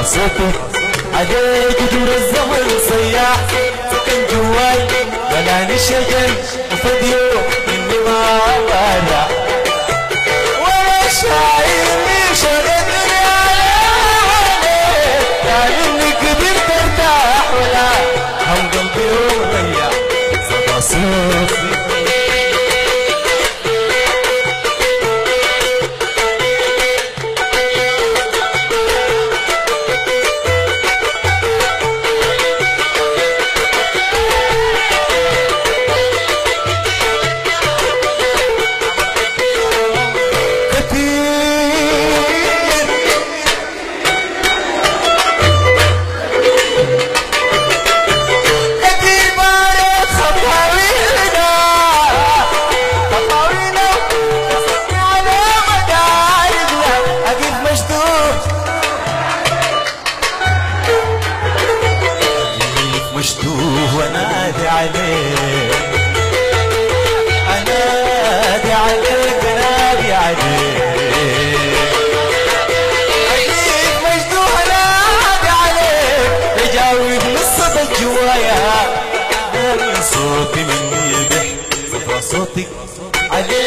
صوتك عليه جدور الزمن صياح سكن جواي بلاني شجن وفديو مني ما برا ولا شايلني شغلني عليه يعني انك قدرت ارتاح ولا هم قلبي وضيع صدى صوتي مشتوه ونادي عليك انادي عليك انادي عليك اجيك مشتوه انادي عليك تجاوب نصك جوايا صوتي مني يبح صوتك عليك